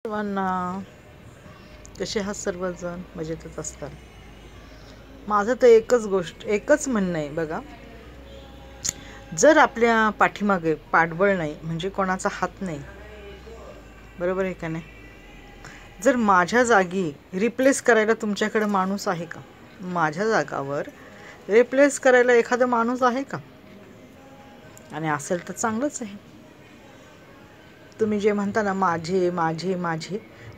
सर्वांना कसे आहात सर्वजण मजेतच असतात. माझं तर एकच म्हणणं आहे बघा, जर आपल्या पाठीमागे पाठबळ नाही म्हणजे कोणाचा हात नाही, बरोबर आहे का नाही, जर माझ्या जागी रिप्लेस करायला तुमच्याकडे माणूस आहे का, माझ्या जागावर रिप्लेस करायला एखादा माणूस आहे का, आणि असेल तर चांगलंच आहे. तुम्ही जे म्हणता ना माझे माझे माझे,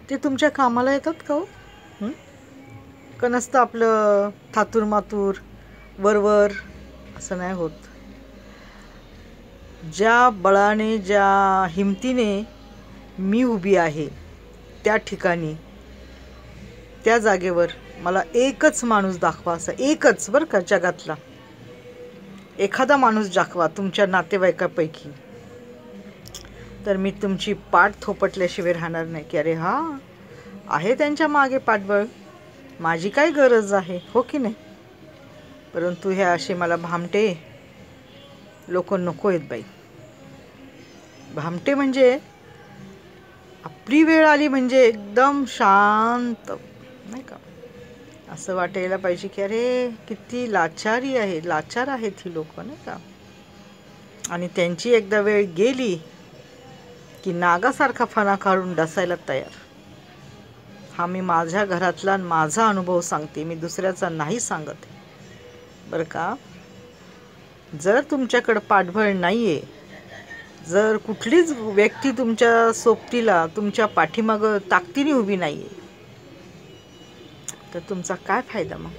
ते तुमच्या कामाला येतात का हो? का नसतं आपलं थातूर मातूर वरवर, असं नाही होत. ज्या बळाने ज्या हिमतीने मी उभी आहे त्या ठिकाणी त्या जागेवर मला एकच माणूस दाखवा, असा एकच बरं का, जगातला एखादा माणूस दाखवा तुमच्या नातेवाईकापैकी, तर मी तुमची पाठ थोपटल्याशिवाय राहणार नाही की अरे हा आहे त्यांच्या मागे पाठबळ, माझी काय गरज आहे, हो की नाही. परंतु हे असे मला भामटे लोक नको आहेत बाई. भामटे म्हणजे आपली वेळ आली म्हणजे एकदम शांत, नाही का, असं वाटायला पाहिजे की अरे किती लाचार आहेत ही लोक, नाही का. आणि त्यांची एकदा वेळ गेली की नागासारखा फणा काढून डसायला तयार. हा मी माझ्या घरातला माझा अनुभव सांगते, मी दुसऱ्याचा नाही सांगत बरं का. जर तुमच्याकडं पाठबळ नाही आहे, जर कुठलीच व्यक्ती तुमच्या सोबतीला तुमच्या पाठीमागं ताकदीने उभी नाही आहे, तर तुमचा काय फायदा मग.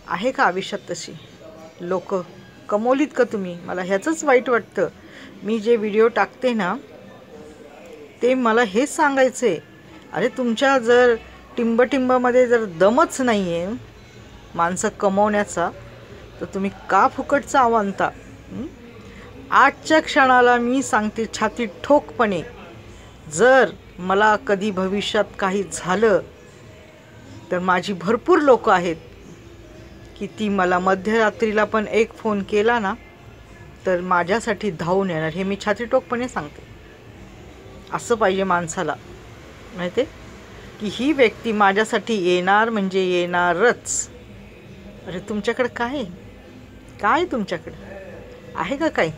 आहे का आयुष्यात तशी लोक कमवलीत का तुम्ही. मला ह्याचंच वाईट वाटतं. मी जे व्हिडिओ टाकते ना ते मला हेच सांगायचं आहे, अरे तुमच्या जर टिंबटिंबामध्ये जर दमच नाही आहे माणसं कमवण्याचा, तर तुम्ही का फुकटचं आव्हानता. आजच्या क्षणाला मी सांगते छाती ठोकपणे, जर मला कधी भविष्यात काही झालं तर माझी भरपूर लोक आहेत की ती मला मध्यरात्रीला पण एक फोन केला ना तर माझ्यासाठी धावून येणार. हे मी छाती ठोकपणे सांगते. असं पाहिजे माणसाला, माहिती आहे की ही व्यक्ती माझ्यासाठी येणार म्हणजे येणारच. अरे तुमच्याकडे काय काय तुमच्याकडे आहे का काही.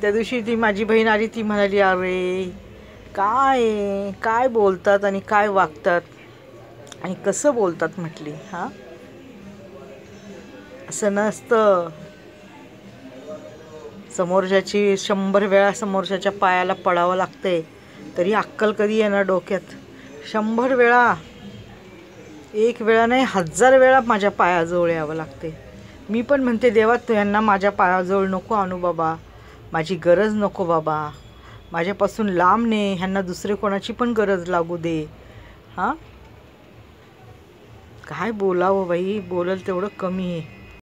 त्या दिवशी ती माझी बहीण आली, ती म्हणाली अरे काय बोलतात आणि काय वागतात आणि कसं बोलतात म्हटली. हां असं नसतं. समोरच्याची 100 वेळा समोरच्याच्या पायाला पडावं लागते तरी अक्कल कधी येणार डोक्यात. 100 वेळा, एक वेळा नाही 1000 वेळा माझ्या पायाजवळ यावं लागते. मी पण म्हणते देवा तू यांना माझ्या पायाजवळ नको आणू बाबा, माझी गरज नको बाबा, माझ्यापासून लांब ने, ह्यांना दुसरे कोणाची पण गरज लागू दे. हां काय बोलावं बाई, बोलल तेवढं कमी आहे.